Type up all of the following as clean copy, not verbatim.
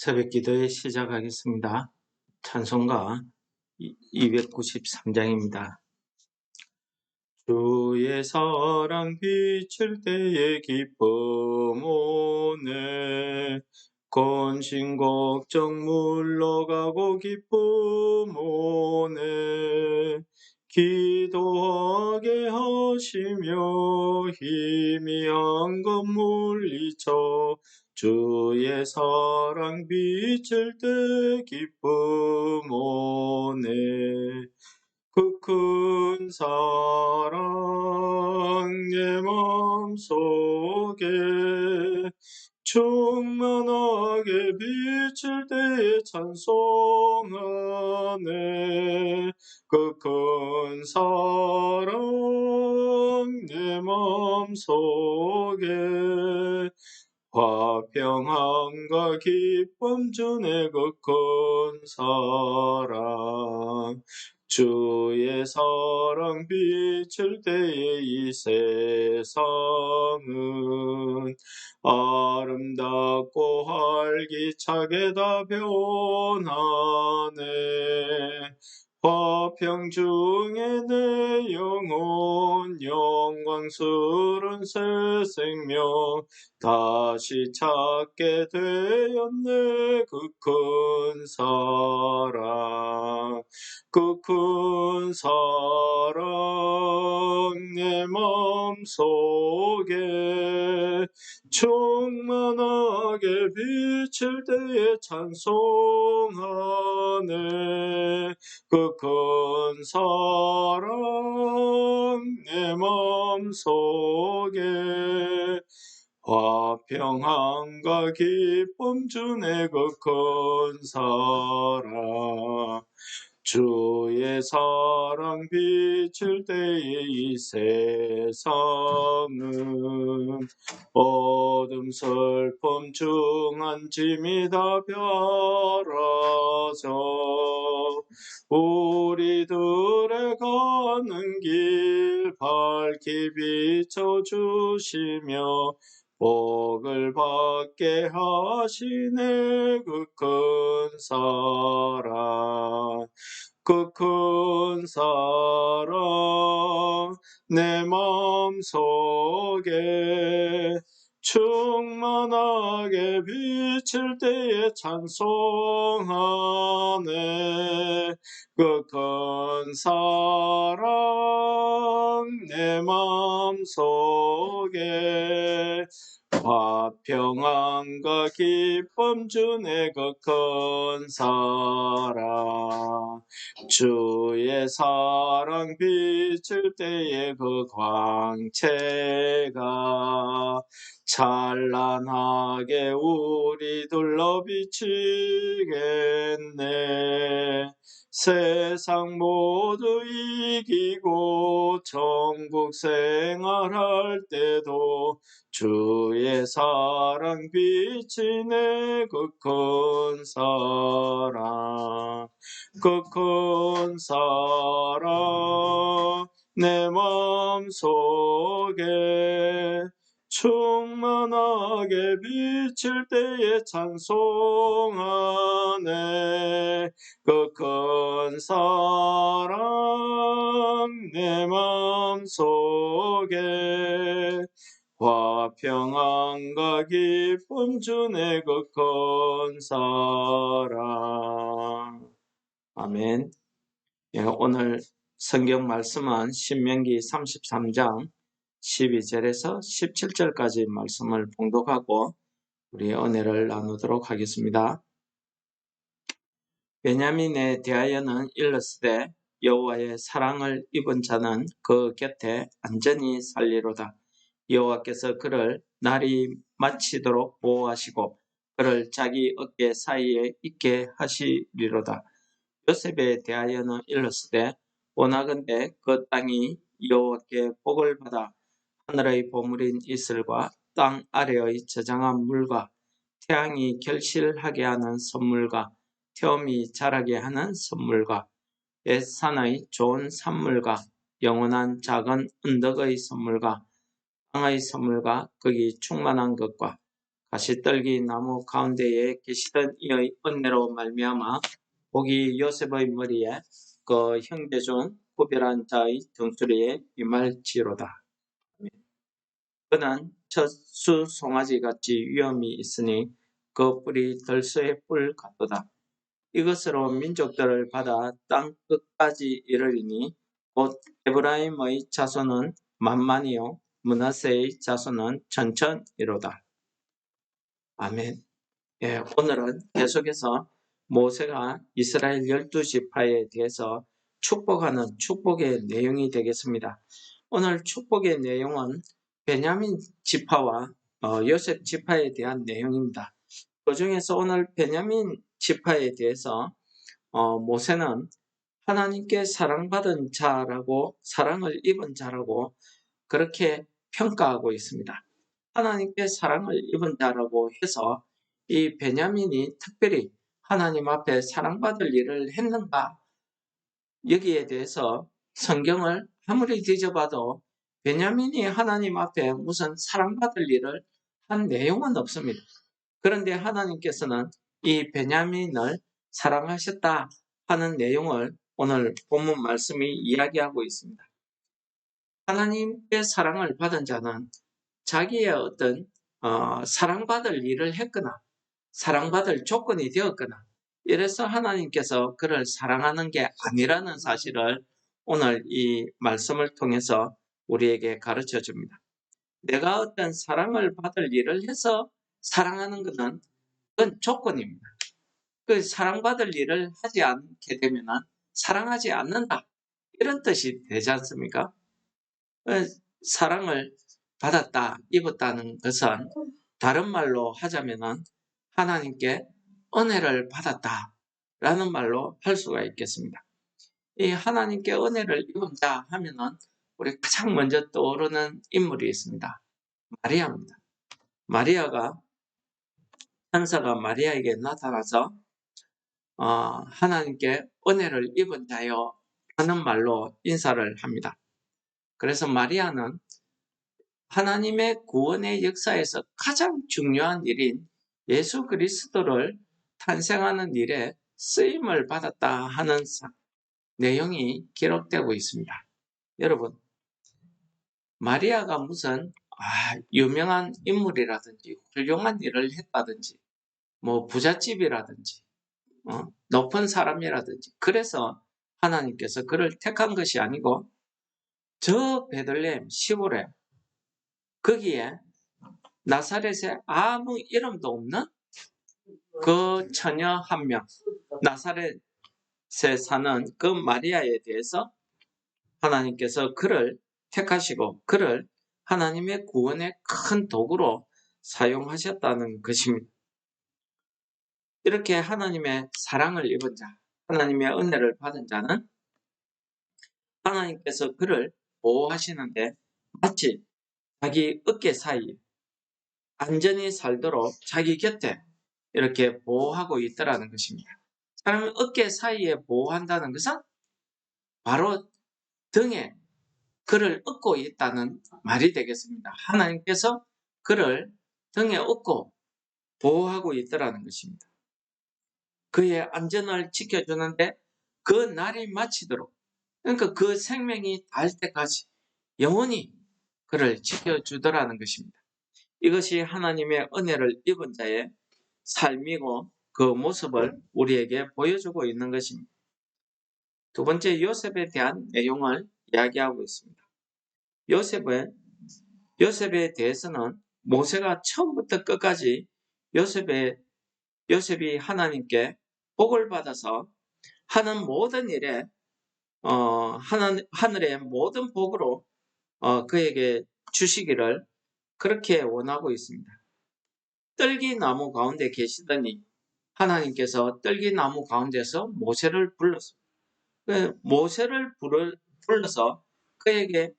새벽 기도에 시작하겠습니다. 찬송가 293장입니다. 주의 사랑 비칠 때에 기쁨 오네. 근심 걱정 물러가고 기쁨 오네. 기도하게 하시며 희미한 것 물리쳐 주의 사랑 비칠 때 기쁨 오네. 그 큰 사랑 내 맘속에 충만하게 비칠 때에 찬송하네. 그 큰 사랑 내 맘속에 화평함과 기쁨 주네. 그 큰 사랑 주의 사랑 비칠 때에 이 세상은 아름답고 활기차게 다 변하네. 화평 중에 내 영혼 영광스런 새 생명 다시 찾게 되었네. 그 큰 사랑 그 큰 사랑 내 맘속에 충만하게 비칠 때에 찬송하네. 그 큰 사랑 내 맘속에 화평함과 기쁨 주네. 그 큰 사랑 주의 사랑 비칠 때에 이 세상은 어둠 슬픔 중한 짐이 다 벼라져 우리들의 가는 길 밝히 비춰주시며 복을 받게 하시네. 그 큰 사랑 그 큰 사랑 내 맘속에 충만하게 비칠 때에 찬송하네. 그 큰 사랑 내 맘속에 화평함과 기쁨 주네. 그 큰 사랑 주의 사랑 비칠 때에 그 광채가 찬란하게 우리 둘러 비치겠네. 세상 모두 이기고 천국 생활할 때도 주의 사랑 비치네. 그 큰 사랑 그 큰 사랑 내 맘속에 충만하게 비칠 때에 찬송하네. 그 큰 사랑 내 맘속에 화평함과 기쁨 주네. 그 큰 사랑. 아멘. 예, 오늘 성경 말씀은 신명기 33장 12절에서 17절까지 말씀을 봉독하고 우리 은혜를 나누도록 하겠습니다. 베냐민에 대하여는 일렀으되 여호와의 사랑을 입은 자는 그 곁에 안전히 살리로다. 여호와께서 그를 날이 마치도록 보호하시고 그를 자기 어깨 사이에 있게 하시리로다. 요셉에 대하여는 일렀으되 원하건대 그 땅이 여호와께 복을 받아 하늘의 보물인 이슬과 땅 아래의 저장한 물과 태양이 결실하게 하는 선물과 태음이 자라게 하는 선물과 옛 산의 좋은 산물과 영원한 작은 언덕의 선물과 땅의 선물과 거기 충만한 것과 가시떨기 나무 가운데에 계시던 이의 은혜로 말미암아 복이 요셉의 머리에 그 형제 중 구별한 자의 등수리에 임할지로다. 그는 첫 송아지 같이 위엄이 있으니 그 뿔이 들소의 뿔 같도다. 이것으로 민족들을 받아 땅 끝까지 이르리니 곧 에브라임의 자손은 만만이요 므낫세의 자손은 천천이로다. 아멘. 예, 오늘은 계속해서 모세가 이스라엘 12지파에 대해서 축복하는 축복의 내용이 되겠습니다. 오늘 축복의 내용은 베냐민 지파와 요셉 지파에 대한 내용입니다. 그 중에서 오늘 베냐민 지파에 대해서 모세는 하나님께 사랑받은 자라고, 사랑을 입은 자라고 그렇게 평가하고 있습니다. 하나님께 사랑을 입은 자라고 해서 이 베냐민이 특별히 하나님 앞에 사랑받을 일을 했는가? 여기에 대해서 성경을 아무리 뒤져봐도 베냐민이 하나님 앞에 무슨 사랑받을 일을 한 내용은 없습니다. 그런데 하나님께서는 이 베냐민을 사랑하셨다 하는 내용을 오늘 본문 말씀이 이야기하고 있습니다. 하나님의 사랑을 받은 자는 자기의 어떤 사랑받을 일을 했거나 사랑받을 조건이 되었거나 이래서 하나님께서 그를 사랑하는 게 아니라는 사실을 오늘 이 말씀을 통해서 우리에게 가르쳐 줍니다. 내가 어떤 사랑을 받을 일을 해서 사랑하는 것은 그건 조건입니다. 그 사랑받을 일을 하지 않게 되면 사랑하지 않는다 이런 뜻이 되지 않습니까? 사랑을 받았다, 입었다는 것은 다른 말로 하자면 하나님께 은혜를 받았다라는 말로 할 수가 있겠습니다. 이 하나님께 은혜를 입은 자 하면은 우리 가장 먼저 떠오르는 인물이 있습니다. 마리아입니다. 마리아가 천사가 마리아에게 나타나서 하나님께 은혜를 입은 자여 하는 말로 인사를 합니다. 그래서 마리아는 하나님의 구원의 역사에서 가장 중요한 일인 예수 그리스도를 탄생하는 일에 쓰임을 받았다 하는 내용이 기록되고 있습니다. 여러분, 마리아가 무슨 유명한 인물이라든지 훌륭한 일을 했다든지 뭐 부잣집이라든지 높은 사람이라든지 그래서 하나님께서 그를 택한 것이 아니고 저 베들레헴 시골에 거기에 나사렛에 아무 이름도 없는 그 처녀 한 명, 나사렛에 사는 그 마리아에 대해서 하나님께서 그를 택하시고 그를 하나님의 구원의 큰 도구로 사용하셨다는 것입니다. 이렇게 하나님의 사랑을 입은 자, 하나님의 은혜를 받은 자는 하나님께서 그를 보호하시는데 마치 자기 어깨 사이에 안전히 살도록 자기 곁에 이렇게 보호하고 있더라는 것입니다. 사람의 어깨 사이에 보호한다는 것은 바로 등에 그를 업고 있다는 말이 되겠습니다. 하나님께서 그를 등에 업고 보호하고 있더라는 것입니다. 그의 안전을 지켜주는데 그 날이 마치도록 그러니까 그 생명이 닿을 때까지 영원히 그를 지켜주더라는 것입니다. 이것이 하나님의 은혜를 입은 자의 삶이고 그 모습을 우리에게 보여주고 있는 것입니다. 두 번째 요셉에 대한 내용을 이야기하고 있습니다. 요셉에 대해서는 모세가 처음부터 끝까지 요셉이 하나님께 복을 받아서 하는 모든 일에 하늘의 모든 복으로 그에게 주시기를 그렇게 원하고 있습니다. 떨기나무 가운데 계시더니 하나님께서 떨기나무 가운데서 모세를 불렀습니다. 모세를 불러서 그에게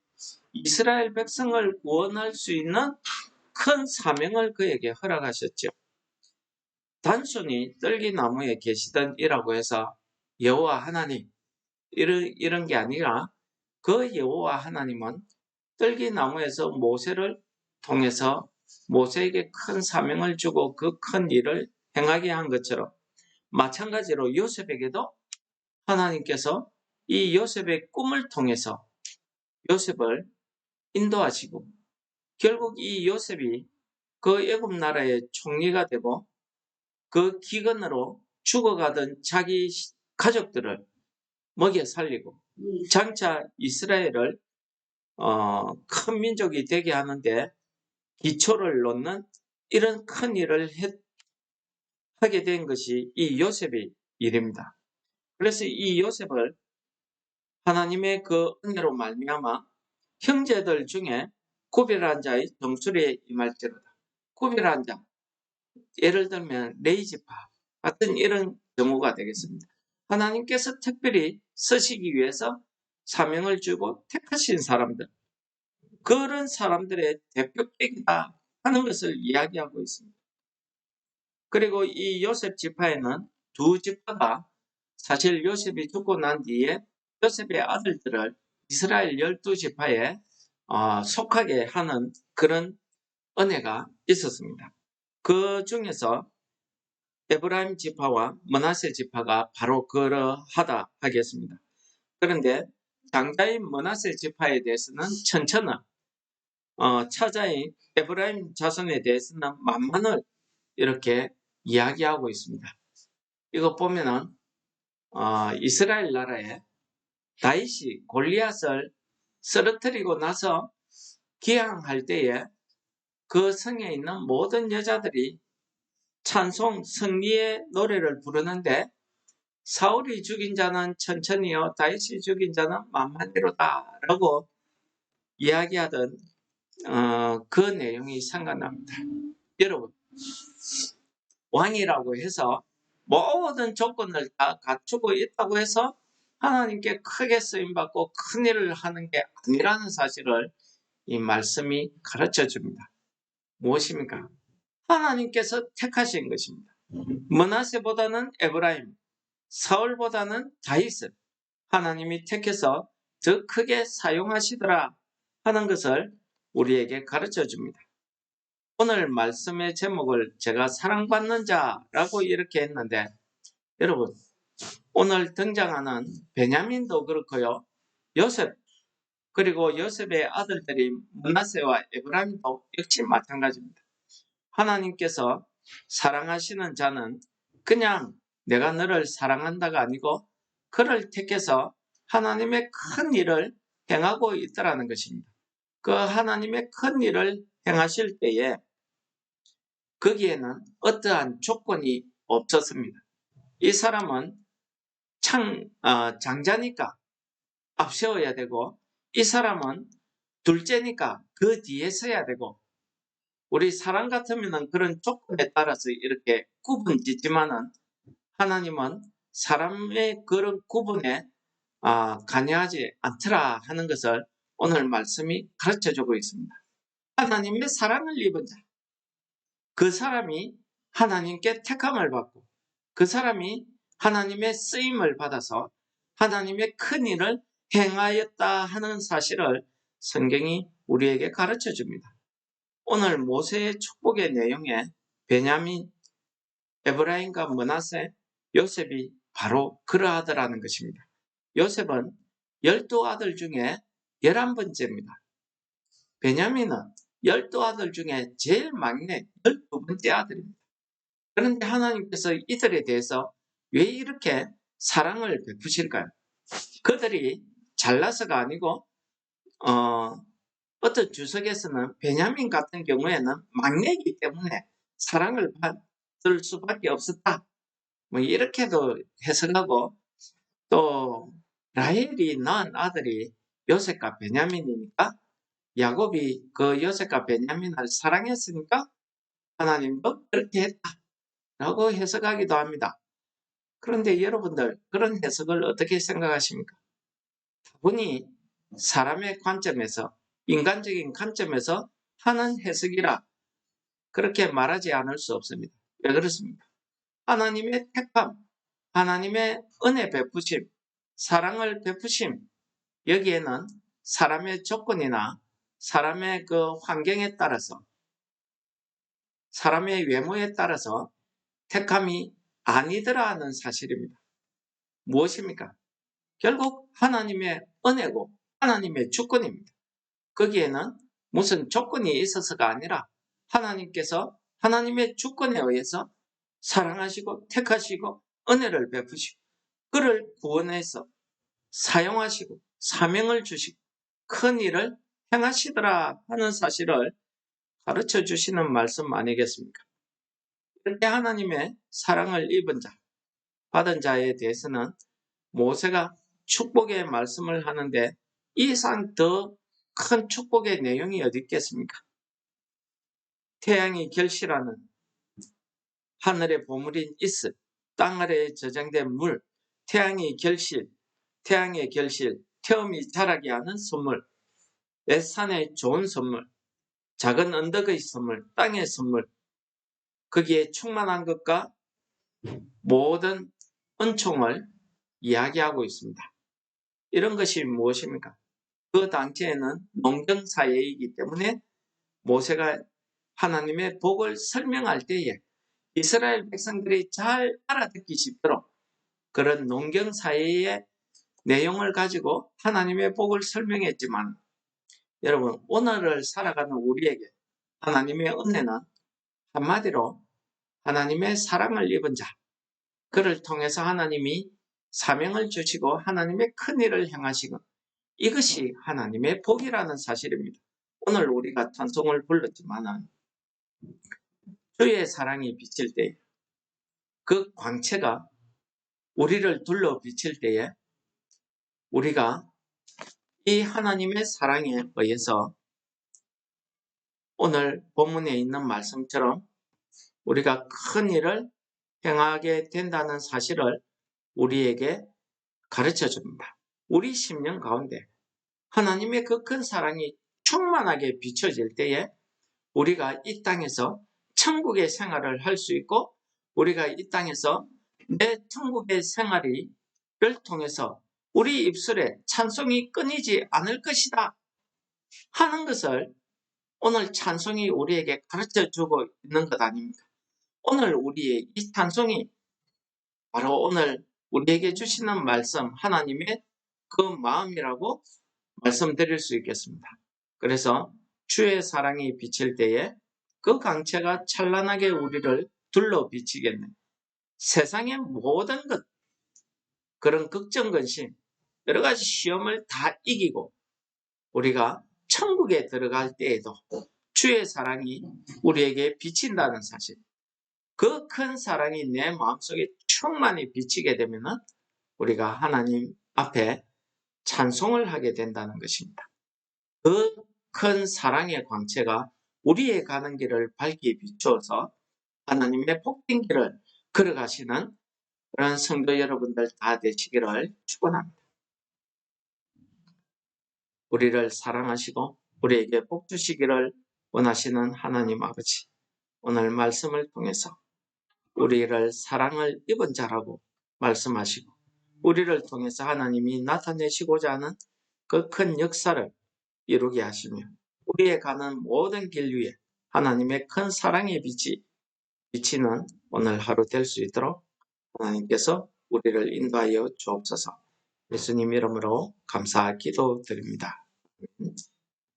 이스라엘 백성을 구원할 수 있는 큰 사명을 그에게 허락하셨죠. 단순히 떨기나무에 계시던 이라고 해서 여호와 하나님 이런 게 아니라 그 여호와 하나님은 떨기나무에서 모세를 통해서 모세에게 큰 사명을 주고 그 큰 일을 행하게 한 것처럼 마찬가지로 요셉에게도 하나님께서 이 요셉의 꿈을 통해서 요셉을 인도하시고 결국 이 요셉이 그 애굽 나라의 총리가 되고 그 기근으로 죽어가던 자기 가족들을 먹여 살리고 장차 이스라엘을 큰 민족이 되게 하는데 기초를 놓는 이런 큰 일을 하게 된 것이 이 요셉의 일입니다. 그래서 이 요셉을 하나님의 그 은혜로 말미암아 형제들 중에 구별한 자의 정수리에 임할지로다. 구별한 자, 예를 들면 레이지파 같은 이런 경우가 되겠습니다. 하나님께서 특별히 쓰시기 위해서 사명을 주고 택하신 사람들, 그런 사람들의 대표격이다 하는 것을 이야기하고 있습니다. 그리고 이 요셉 지파에는 두 지파가 사실 요셉이 죽고 난 뒤에 요셉의 아들들을 이스라엘 12지파에 속하게 하는 그런 은혜가 있었습니다. 그 중에서 에브라임 지파와 므낫세 지파가 바로 그러하다 하겠습니다. 그런데 장자인 므낫세 지파에 대해서는 천천히 처자인 에브라임 자손에 대해서는 만만을 이렇게 이야기하고 있습니다. 이거 보면은 이스라엘 나라에 다윗이 골리앗을 쓰러뜨리고 나서 기항할 때에 그 성에 있는 모든 여자들이 찬송 승리의 노래를 부르는데 사울이 죽인 자는 천천히요 다윗이 죽인 자는 만만히로다 라고 이야기하던 그 내용이 생각납니다. 여러분, 왕이라고 해서 모든 조건을 다 갖추고 있다고 해서 하나님께 크게 쓰임받고 큰 일을 하는 게 아니라는 사실을 이 말씀이 가르쳐 줍니다. 무엇입니까? 하나님께서 택하신 것입니다. 므낫세보다는 에브라임, 사울보다는 다윗을 하나님이 택해서 더 크게 사용하시더라 하는 것을 우리에게 가르쳐 줍니다. 오늘 말씀의 제목을 제가 사랑받는 자라고 이렇게 했는데 여러분, 오늘 등장하는 베냐민도 그렇고요. 요셉, 그리고 요셉의 아들들이 므낫세와 에브라임도 역시 마찬가지입니다. 하나님께서 사랑하시는 자는 그냥 내가 너를 사랑한다가 아니고 그를 택해서 하나님의 큰 일을 행하고 있다는 것입니다. 그 하나님의 큰 일을 행하실 때에 거기에는 어떠한 조건이 없었습니다. 이 사람은 장자니까 앞세워야 되고 이 사람은 둘째니까 그 뒤에 서야 되고 우리 사람 같으면 그런 조건에 따라서 이렇게 구분 짓지만은 하나님은 사람의 그런 구분에 관여하지 않더라 하는 것을 오늘 말씀이 가르쳐주고 있습니다. 하나님의 사랑을 입은 자, 그 사람이 하나님께 택함을 받고 그 사람이 하나님의 쓰임을 받아서 하나님의 큰 일을 행하였다 하는 사실을 성경이 우리에게 가르쳐 줍니다. 오늘 모세의 축복의 내용에 베냐민, 에브라임과 므낫세, 요셉이 바로 그러하더라는 것입니다. 요셉은 12아들 중에 11번째입니다. 베냐민은 12아들 중에 제일 막내 12번째 아들입니다. 그런데 하나님께서 이들에 대해서 왜 이렇게 사랑을 베푸실까요? 그들이 잘나서가 아니고 어떤 주석에서는 베냐민 같은 경우에는 막내이기 때문에 사랑을 받을 수밖에 없었다. 뭐 이렇게도 해석하고 또 라헬이 낳은 아들이 요셉과 베냐민이니까 야곱이 그 요셉과 베냐민을 사랑했으니까 하나님도 그렇게 했다라고 해석하기도 합니다. 그런데 여러분들 그런 해석을 어떻게 생각하십니까? 다분히 사람의 관점에서 인간적인 관점에서 하는 해석이라 그렇게 말하지 않을 수 없습니다. 왜 그렇습니까? 하나님의 택함, 하나님의 은혜 베푸심, 사랑을 베푸심, 여기에는 사람의 조건이나 사람의 그 환경에 따라서 사람의 외모에 따라서 택함이 아니더라 하는 사실입니다. 무엇입니까? 결국 하나님의 은혜고 하나님의 주권입니다. 거기에는 무슨 조건이 있어서가 아니라 하나님께서 하나님의 주권에 의해서 사랑하시고 택하시고 은혜를 베푸시고 그를 구원해서 사용하시고 사명을 주시고 큰 일을 행하시더라 하는 사실을 가르쳐 주시는 말씀 아니겠습니까? 이렇게 하나님의 사랑을 입은 자, 받은 자에 대해서는 모세가 축복의 말씀을 하는데 이상 더 큰 축복의 내용이 어디 있겠습니까? 태양이 결실하는 하늘의 보물인 이슬, 땅 아래에 저장된 물, 태양의 결실, 태음이 자라게 하는 선물, 옛산의 좋은 선물, 작은 언덕의 선물, 땅의 선물, 거기에 충만한 것과 모든 은총을 이야기하고 있습니다. 이런 것이 무엇입니까? 그 당시에는 농경 사회이기 때문에 모세가 하나님의 복을 설명할 때에 이스라엘 백성들이 잘 알아듣기 쉽도록 그런 농경 사회의 내용을 가지고 하나님의 복을 설명했지만 여러분 오늘을 살아가는 우리에게 하나님의 은혜는 한마디로 하나님의 사랑을 입은 자, 그를 통해서 하나님이 사명을 주시고 하나님의 큰 일을 행하시고 이것이 하나님의 복이라는 사실입니다. 오늘 우리가 찬송을 불렀지만 주의 사랑이 비칠 때 그 광채가 우리를 둘러 비칠 때에 우리가 이 하나님의 사랑에 의해서 오늘 본문에 있는 말씀처럼 우리가 큰 일을 행하게 된다는 사실을 우리에게 가르쳐 줍니다. 우리 심령 가운데 하나님의 그 큰 사랑이 충만하게 비춰질 때에 우리가 이 땅에서 천국의 생활을 할 수 있고 우리가 이 땅에서 내 천국의 생활을 통해서 우리 입술에 찬송이 끊이지 않을 것이다 하는 것을 오늘 찬송이 우리에게 가르쳐 주고 있는 것 아닙니까? 오늘 우리의 이 찬송이 바로 오늘 우리에게 주시는 말씀 하나님의 그 마음이라고 말씀드릴 수 있겠습니다. 그래서 주의 사랑이 비칠 때에 그 광채가 찬란하게 우리를 둘러 비치겠네. 세상의 모든 것, 그런 걱정, 근심, 여러 가지 시험을 다 이기고 우리가 천국에 들어갈 때에도 주의 사랑이 우리에게 비친다는 사실. 그 큰 사랑이 내 마음속에 충만히 비치게 되면 우리가 하나님 앞에 찬송을 하게 된다는 것입니다. 그 큰 사랑의 광채가 우리의 가는 길을 밝게 비추어서 하나님의 복된 길을 걸어가시는 그런 성도 여러분들 다 되시기를 축원합니다. 우리를 사랑하시고 우리에게 복 주시기를 원하시는 하나님 아버지, 오늘 말씀을 통해서 우리를 사랑을 입은 자라고 말씀하시고 우리를 통해서 하나님이 나타내시고자 하는 그 큰 역사를 이루게 하시며 우리의 가는 모든 길 위에 하나님의 큰 사랑의 빛이 비치는 오늘 하루 될 수 있도록 하나님께서 우리를 인도하여 주옵소서. 예수님 이름으로 감사 기도드립니다.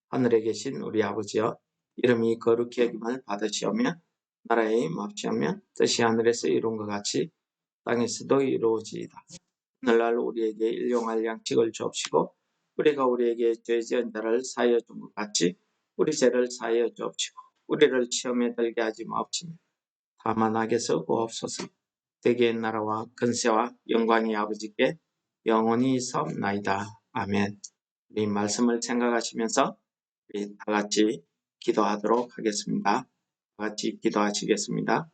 하늘에 계신 우리 아버지여, 이름이 거룩히 여김을 받으시오며 나라의 임합시오며 뜻이 하늘에서 이룬 것 같이 땅에서도 이루어지이다. 오늘날 우리에게 일용할 양식을 주옵시고 우리가 우리에게 죄 지은 자를 사하여 준 것 같이 우리 죄를 사하여 주옵시고 우리를 시험에 들게 하지 마옵시며 다만 악에서 구하옵소서. 대개의 나라와 근세와 영광이 아버지께 영원히 있사옵나이다. 아멘. 이 말씀을 생각하시면서 우리 다 같이 기도하도록 하겠습니다. 다 같이 기도하시겠습니다.